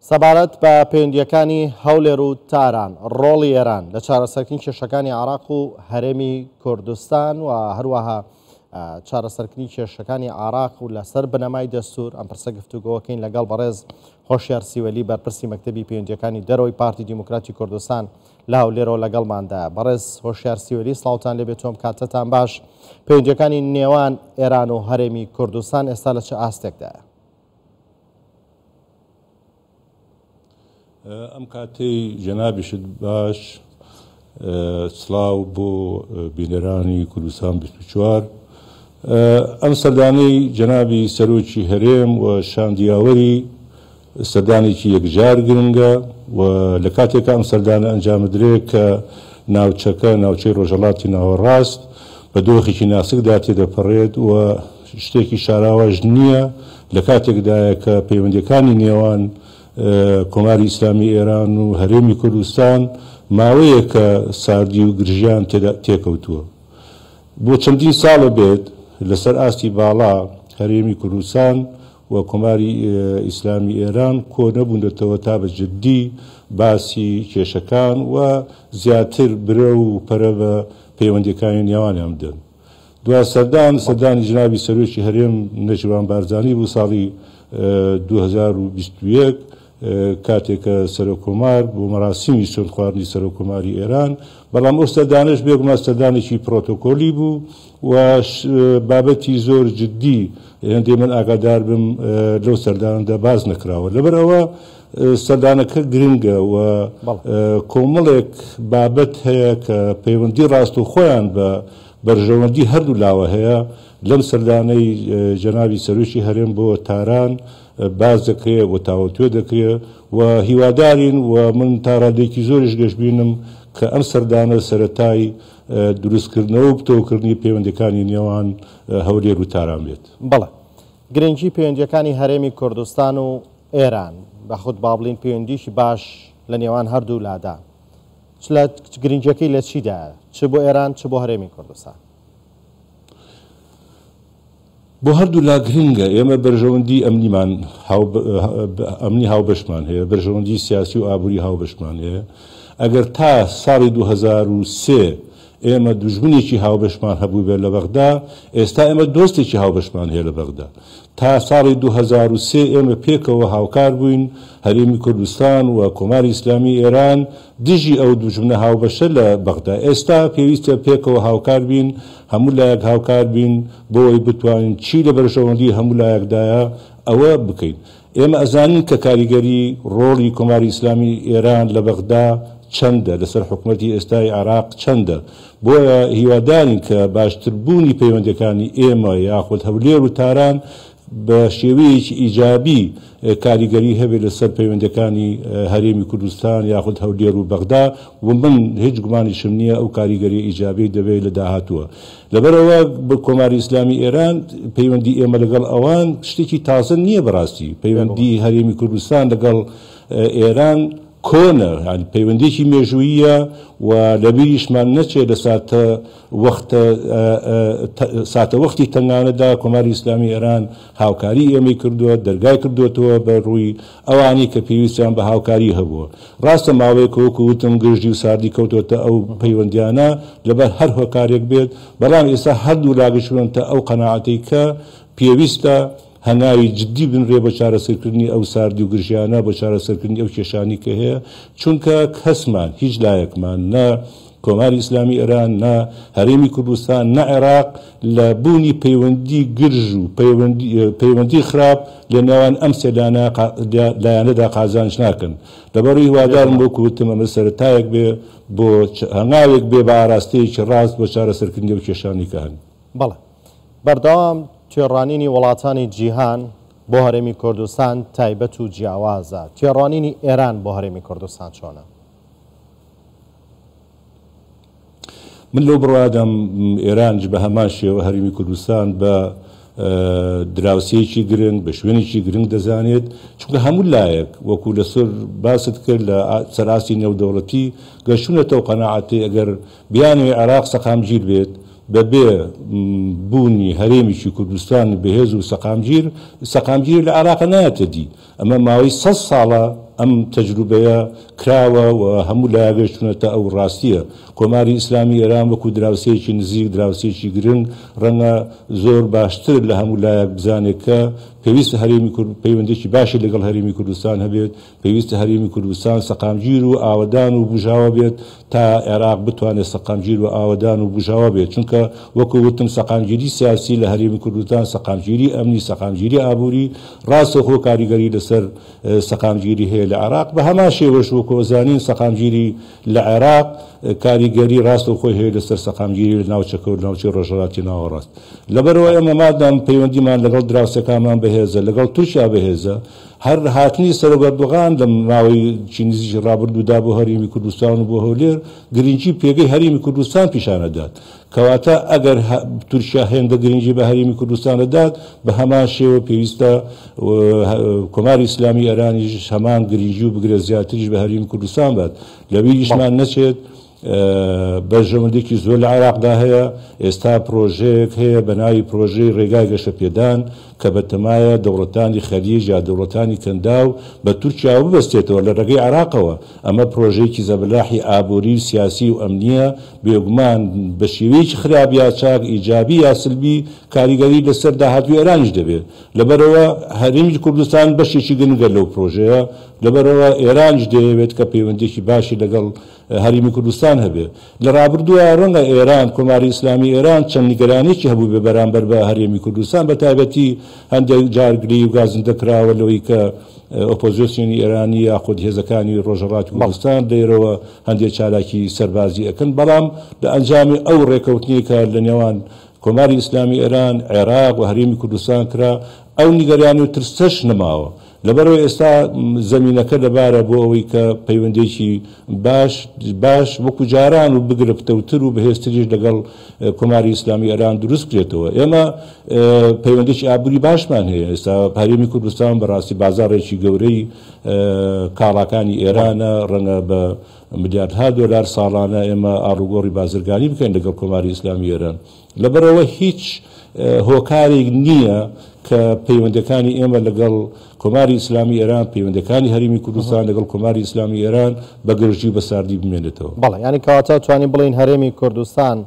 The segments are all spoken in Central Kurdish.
سەبارەت بە پەیوەندیەکانی هەولێر و تاران ڕۆڵی ئێران لە چارەسەرکردنی کێشەکانی عێراق و هەرێمی کوردستان و هەروەها چارەسەرکردنی کێشەکانی عێراق و لەسەر بنەمای دەستور ئەم پرسە گفتوگۆکەین لەگەڵ بەڕێز هۆشیار سیوەلی بەرپرسی مەکتەبی پەیوەندیەکانی دەرەوەی پارتی دیموکراتی کوردستان لە هەولێرەوە لەگەڵماندا. بەڕێز هۆشیار سیوەلی سڵاوتان لێبێت، تۆم کاتتان باش. پەیوەندیەکانی نێوان ئێران و هەرێمی کوردستان ئێستا لە چه ئاستێکدایە؟ ئەم کاتەی جەنابیشت باش، سڵاو بۆ بینەرانی کوردستان 24. ئەم سەردانەی جەنابی سەرۆکی هەرێم و شاندیاوەری سەردانێکی یەکجار گرنگە و لە کاتێکە ئەم سەردانە ئەنجامدرێت کە ناوچەکە ناوچەی ڕۆژهەڵاتی ناوەڕاست بە دۆخێکی ناسکدا تێدەپەڕێت و شتێکی شاراوەش نییە لە کاتێکدایە کە پەیوەندیەکانی نێوان کۆماری ئیسلامی ئێران و هەرێمی کوردستان ماوەیە کە ساردی و گرژیان تێکەوتووە. بۆ چەندین ساڵە بێت لەسەر ئاستی باڵا هەرێمی کوردستان و کۆماری ئیسلامی ئێران کۆ نەبوونەتەوە تا بە جددی باسی کێشەکان و زیاتر برە و پەرە بە پەیوەندیەکانی نێوانیان بدەن. دوای سەردانی جنابی سەرۆکی هەرێم نەجیبان بارزانی بوو ساڵی 2021 کاتێکە سەرۆکۆمار بۆ مەراسیمی سوێند خواردنی سەرۆکۆماری ئێران، بەڵام ئەو سەردانش بێگومان سەردانێکی پرۆتۆکۆلی بوو و بابەتی زۆر جددی هەندێ من ئاگادار بم لەو سەردانەدا باز نەکراوە. لەبەرەوە سەردانەکە گرنگە و کۆمەڵێک بابەت هەیە کە پەیوەندی ڕاست و خۆیان بە بەرژەوەندی هەردوو لاوە هەیە. لەم سەردانەی جەنابی سەرۆکی هەرێم بۆ تاران باز دەکرێت و تاوەتوێ دەکرێت و هیوادارین و من تا ڕادێکی زۆریش گەشتبینم کە ئەم سەردانە سەرەتای دروستکردنەوە و بتەوەکردنی پەیوەندیەکانی نێوان هەولێر و تاران بێت. بەڵێ، گرنگی پەیوەندیەکانی هەرێمی کوردستان و ئێران بە خودت بابڵین پەیوەندیشی باش لە نێوان هەردوو لادا، گرنگیەکەی لە چیدایە، چ بۆ ئێران چ بۆ هەرێمی کوردستان؟ بۆ هەردوو لا گرنگە. ئێمە بەرژەوەندی ئەمنی هاوبەشمان هەیە، بەرژەوەندی سیاسی و ئابووری هاوبەشمان هەیە. ئەگەر تا ساڵی 2003 ئێمە دوژمنێکی هاوبەشمان هەبوو بێت لە بەغدا، ئێستا ئێمە دۆستێکی هاوبەشمان هەیە لە بەغدا. تا ساڵی 2003 ئێمە پێکەوە هاوکار بووین، هەرێمی کوردستان و کۆماری ئیسلامی ئێران دژی ئەو دوژمنە هاوبەشە لە بەغدا. ئێستا پێویستە پێکەوە هاوکار بین، هەموو لایەک هاوکار بین بۆی بتوانین چی لە بەرژەوەندی هەموو لایەکدایە ئەوە بکەین. ئێمە ئەزانین کە کاریگەری ڕۆڵی کۆماری ئیسلامی ئێران لە بەغدا چەندە، لەسەر حکوومەتی ئێستای عێراق چەندە. بۆیە هیوادارین کە باشتربوونی پەیوەندیەکانی ئێمە یاخود هەولێر و تاران بە شێوەیەکی ئیجابی کاریگەری هەبێت لەسەر پەیوەندیەکانی هەرێمی کوردستان یاخود هەولێر و بەغدا و من هیچ گومانیشم نییە ئەو کاریگەری ئیجابی دەبێت لە داهاتووە. لەبەرەوە بە کۆماری ئیسلامی ئێران پەیوەندی ئێمە لەگەڵ ئەوان شتێکی تازە نییە. بەڕاستی پەیوەندی هەرێمی کوردستان لەگەڵ ئێران کۆنە، پەیوەندێکی مێژوویە و لەبیریشمان نەچێت لە ساتە وەختی تەنگانەدا کۆماری ئیسلامی ئێران هاوکاری ئێمەی کردووە، دەرگای کردوێتەوە بە ڕووی ئەوانی کە پێویستیان بە هاوکاری هەبووە. ڕاستە ماوەیەک وەکو وتم گژدی و ساردی کەوتوەتە ئەو پەیوەندیانە لەبەر هەر هۆکارێک بێت، بەڵام ئێستا هەردوو لاگەشتوونتە ئەو قەناعەتەی کە پێویستە هەنگاوی جددی بنرێ بە چارەسەرکردنی ئەو ساردی و گرژیانە، بە چارەسەرکردنی ئەو کێشانی کە هەیە، چونکە کەسمان هیچ لایەکمان نە کۆماری ئیسلامی ئێران نە هەرێمی کوردستان نە عێراق لە بوونی پەیوەندی گرژ و پەیوەندی خراپ لە نێوان ئەم سێ لایەنەدا قازانج ناکەن. لەبەڕووی هیوادارم بۆ کووتم ئەمە سەرەتایەک بێ بۆ هەنگاوێک بێ بە ئاراستەیەکی ڕاست بۆ چارەسەرکردنی ئەو کێشانی کە هەن. بەڵێ، بەردەوام تێڕوانینی وڵاتانی جیهان بۆ هەرێمی کوردستان تایبەت و جیاوازە. تێڕوانینی ئێران بۆ هەرێمی کوردستان چۆنە؟ من لەو بڕوادەم ئێرانج بە هەمان شێوە هەرێمی کوردستان بە دراوسەیەکی گرنگ بە شوێنێکی گرنگ دەزانێت، چونکە هەموو لایەک وەکو لەسەر باست کرد لە سەراسی نێودەوڵەتی گەشتونەتەوە قەناعەتی ئەگەر بیانوێ عێراق سەقامگیر بێت بەبێ بوونی هەرێمیشی کوردستان بەهێز و سەقامگیر لە عێراق نایەتە دی. ئەمە ماوەی 100 ساڵە ئەم تەجروبەیە کراوە و هەموو لایەکەش چونەتە ئەو ڕاستیە کۆماری ئیسلامی ئێران وەکو دراوسێکی نزیک دراوسێکی گرنگ ڕەنگە زۆر باشتر لە هەموو لایەک بزانێت کە پێویستە هەرێمی کورد پەیوەندێکی باشی لەگەڵ هەرێمی کوردستان هەبێت پێویستە هەرێمی کوردستان سەقامگیر و ئاوەدان و بژاوە بێت تا عێراق بتوانێت سەقامگیر و ئاوەدان و بژاوە بێت چونکە وەکو وتم سەقامگیری سیاسی لە هەرێمی کوردستان سەقامگیری ئەمنی سەقامگیری ئابووری ڕاستەخۆ کاریگەری لەسەر سەقامگیری هەیە لە عێراق بە هەمان شێوەش وەکو ئەزانین سەقامگیری لە عێراق کاریگەری ڕاستەخۆی هەیە لەسەر سەقامگیری لە ناوچەکە و ناوچەی ڕۆژهەڵاتی ناوەڕاست لەبەرەوە ئێمە مادام پەیوەندیمان لەگەڵ دراوسەکانمان بەهێزە لەگەڵ تورکیا بەهێزە هەر هاتنی سەرۆگەردوغان لە ماوەی نزیکی ڕابردوودا بۆ هەرێمی کوردستان و بۆ هەولێر گرنگی پێگەی هەرێمی کوردستان پیشانەدات کەواتە ئەگەر تورکیا هێندە گرنگی بە هەرێمی کوردستانەدات بە هەمان شێوە پێویستە کۆماری ئیسلامی ئێرانیش هەمان گرنگی و بگرێت زیاتریش بە هەرێمی کوردستان بات لەویشمان نەچێت بەرژەوەندێکی زۆر لە عێراقدا هەیە ئێستا پرۆژەیەک هەیە بە ناوی پرۆژەی ڕێگای گەشەپێدان کە بەتەمایە دەوڵەتانی خەلیج یا دەوڵەتانی کەنداو بە تورکیا ببەستێتەوە لە ڕێگەی عێراقەوە ئەمە پرۆژەیەکی زەبەلاحی ئابووری و سیاسی و ئەمنیە بێگومان بە شێوەیەکی خراپ یا چاک ئیجابی یا سلبی کاریگەری لەسەر داهاتوی ئێرانیش دەبێت لەبەرەوە هەرێمی کوردستان بەشێکی گرنگە لەو پرۆژەیە لەبەرەوە ئێرانیش دەیەوێت کە پەیوەندێکی باشی لەگەڵ هەرێمی کوردستان هەبێ لە ڕابردووە ڕەنگە ئێران کۆماری ئیسلامی ئێران چەند نیگەرانێکی هەبوو بە بەرامبەر بە هەرێمی کوردستان بە تایبەتی هەندێک جارگری و گازندە کراوە لەوەی کە ئۆپۆزیسیۆنی ئێرانی یاخود هێزەکانی ڕۆژهەڵاتی کوردستان دەیرەوە هەندێک چالاکی سەربازی ئەکەن بەڵام لە ئەنجامی ئەو ڕێکەوتنیکە لە نێوان کۆماری ئیسلامی ئێران عێراق و هەرێمی کوردستان کرا ئەو نیگەرانی و ترسەش نەماوە لەبەرەوە ئێستا زەمینەکە لەبارە بۆ ئەوەی کە پەیوەندێکی باش وەکو جاران و بگرفتەوتر و بەهێزتریش لەگەڵ کۆماری ئیسلامی ئێران دروست بکرێتەوە ئێمە پەیوەندێکی ئابووری باشمان هەیە ئێستا هەرێمی کوردستان بەڕاستی بازاڕێکی گەورەی کاڵاکانی ئێرانە ڕەنگە بە ملیاردها دۆلار ساڵانە ئێمە ئاڕوگۆڕی بازرگانی بکەین لەگەڵ کۆماری ئیسلامی ئێران لەبەرەوە هیچ هۆکارێک نییە کە پەیوەندەکانی ئێمە لەگەڵ کۆماری ئیسلامی ئێران پەیوەندەکانی هەرێمی کوردستان لەگەڵ کۆماری ئیسلامی ئێران بە گەورەی و بەساردی بمێنێتەوە بەڵێ ینی کەواتە توانین بڵین هەرێمی کوردستان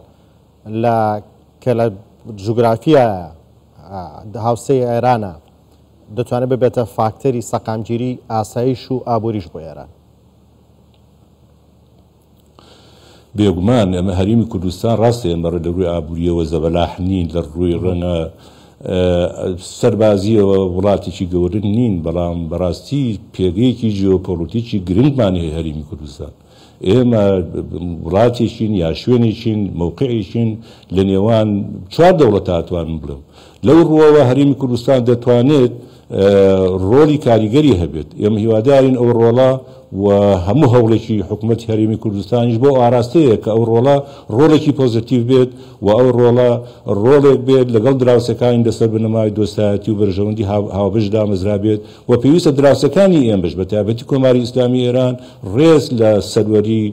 کە لە جوگرافیە هاوسەی ئێرانە دەتوانێت ببێتە فاکتەری سەقامگیری ئاسایش و ئابووریش بۆ ئێران بێگومان ئەمە هەرێمی کوردستان ڕاستە ئێمە لە ڕووی ئابووریەوە زەبەلاح نین لە ڕووی ڕەنە سەربازیەوە وڵاتێکی گەورن نین بەڵام بەڕاستی پێگەیەکی جیۆپۆلیتیکی گرنگمان هەیە هەرێمی کوردستان ئێمە وڵاتێکین یا شوێنێکین موقعێکین لە نێوان چوار دەوڵەت هاتوانن بڵێم لەو ڕووەوە هەرێمی کوردستان دەتوانێت ڕۆلی کاریگەری هەبێت ئێمە هیوادارین ئەو ڕۆڵە و هەموو هەوڵێکی حکوومەتی هەرێمی کوردستانیش بۆ ئاراستەیە کە ئەو ڕۆڵە ڕۆڵێکی پۆزیتیڤ بێت و ئەو ڕۆڵە ڕۆڵێک بێت لەگەڵ دراوسەکانی لەسەر بنەمای دۆستایەتی و بەرژەوەندی هاوبەش دامەزرا بێت و پێویستە دراوسەکانی ئێمەش بە تایبەتی کۆماری ئیسلامی ئێران ڕێز لە سەروەری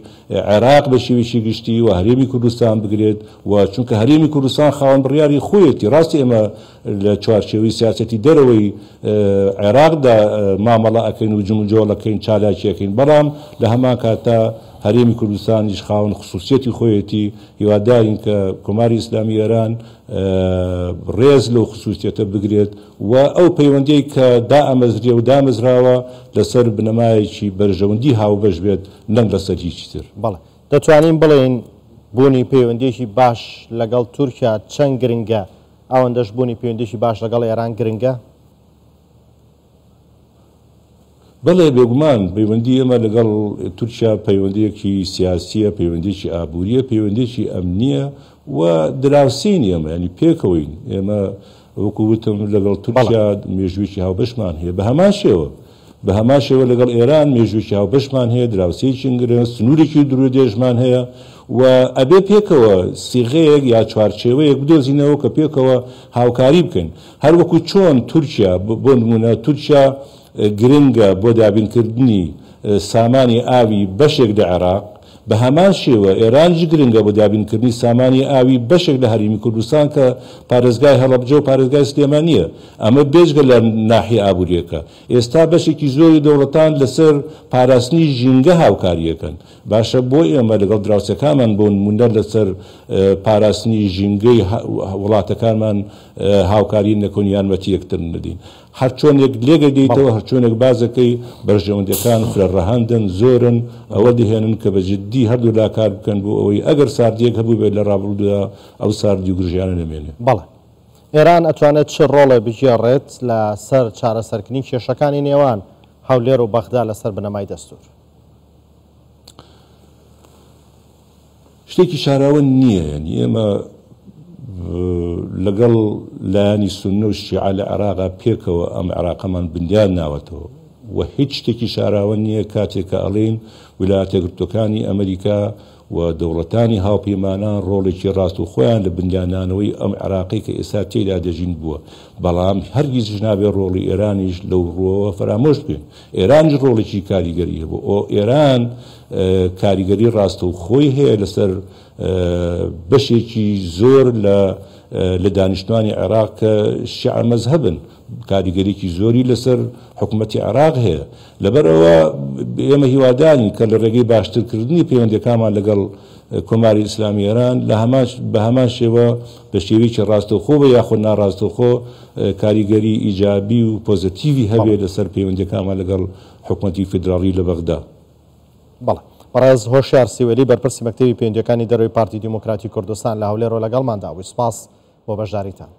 عێراق بە شێوەیەکی گشتی و هەرێمی کوردستان بگرێت و چونکە هەرێمی کوردستان خاوەن بڕیاری خۆیەتی ڕاستی ئێمە لە چوارچێوەی سیاسەتی دەرەوەی عێراقدا مامەڵە ئەەکەین و جمجۆڵەکەین چالاکیەکەین بەڵام لە هەمان کاتە هەرێمی کوردستانیش خاوەن خصوصیەتی خۆیەتی هیوادارین کە کۆماری ئیسلامی ئێران ڕێز لەو خصوصیەتە بگرێت و ئەو پەیوەندەی کە دائەمەزرێ و دامەزراوە لەسەر بنەمایەکی بەرژەوەندی هاوبەش بێت نەک لەسەر هیچی تر بەڵێ دەتوانین بڵێن بوونی پەیوەندێکی باش لەگەڵ تورکیا چەند گرنگە ئەوەندەش بوونی پەیوەندێکی باش لەگەڵ ئێران گرنگە بەڵێ بێگومان پەیوەندی ئێمە لەگەڵ تورکیا پەیوەندێکی سیاسیە پەیوەندێکی ئابووریە پەیوەندێکی ئەمنیە و دراوسین ئێمە ینی پێکەوەین ئێمە وەکو وتم لەگەڵ تورکیا مێژوویەکی هاوبەشمان هەیە بە هەمان شێوە لەگەڵ ئێران مێژوویەکی هاوبەشمان هەیە دراوسەیەکی گرنگ سنوورێکی درودێژمان هەیە و ئەبێ پێکەوە سیغەیەک یا چوارچێوەیەک بدۆزینەوە کە پێکەوە هاوکاری بکەین هەر وەکو چۆن تورکیا بۆ نمونە تورکیا گرنگە بۆ دابینکردنی سامانی ئاوی بەشێک لە عێراق بە هەمان شێوە ئێرانجی گرنگە بۆ دابینکردنی سامانی ئاوی بەشێک لە هەرێمی کوردستان کە پارێزگای هەڵەبجە و پارێزگای سلێمانیە ئەمە بێژگە لە ناحیە ئابووریەکە ئێستا بەشێکی زۆری دەوڵەتان لەسەر پاراستنی ژینگە هاوکاریەکەن باشە بۆ ئێمە لەگەڵ دراوسەکانمان بۆ نمونە لەسەر پاراستنی ژینگەی وڵاتەکانمان هاوکاری نەکەون یانمەتی یەکتر ندەین هەر چۆنێک لێگە دێیتەوە هەر چۆنێک بازەکەی بەرژەوەندەکان فرەڕەهاندن زۆرن ئەوە دەهێنن کە بە جددی هەردوو لا کار بکەن بۆ ئەوەی ئەگەر ساردیەک هەبوو بێت لە ڕابردوودا ئەو ساردی و گرژیانە نەمێنێت. بەڵێ ئێران ئەتوانێت چ ڕۆڵێ بژێڕێت لە سەر چارەسەرکردنی کێشەکانی نێوان هەولێر و بەغدا لەسەر بنەمای دەستور؟ شتێکی شاراوە نییە ینی ئێمە لەگەڵ لایانی سونە و شیعە لە عێراقا پێکەوە ئەم عێراقەمان بندیان ناوەتەوە و هیچ شتێکی شاراوە نییە کاتێک کە ئەڵێن ویلایەتە یەکگرتووەکانی ئەمریکا و دەوڵەتانی هاوپەیمانان ڕۆڵێکی ڕاست و خۆیان لە بندیانانەوەی ئەم عێراقی کە ئێستا تێدا دەژین بووە بەڵام هەرگیز نابێت ڕۆڵی ئێرانیش لەو ڕۆوە فرامۆش بکەین ئێرانش ڕۆڵێکی کاریگەری هەبوو ئەو ئێران کاریگەری ڕاستە و خۆی هەیە لەسەر بەشێکی زۆر لە دانیشتوانی عێراق کە شیعە مەزهەبن کاریگەریکی زۆری لەسەر حکوومەتی عێراق هەیە لەبەرەوە ئێمە هیوادانی کە لە ڕێگەی باشترکردنی پەیوەندەکانمان لەگەڵ کۆماری ئیسلامی ئێران بە هەمان شێوە بە شێوەیەکی ڕاستەوخۆ بە یاخود ناڕاستەوخۆ کاریگەری ئیجابی و پۆزتیڤی هەبێت لەسەر پەیوەندەکانمان لەگەڵ حکوومەتی فیدراڵی لە بەغدا. بەڵێ بەڕێز هۆشیار سیوەلی بەرپرسی مەکتەبی پەیوەندیەکانی دەرەوەی پارتی دیموکراتی کوردستان لە هەولێرەوە لەگەڵماندا بووی. سپاس بۆ بەشداریتان.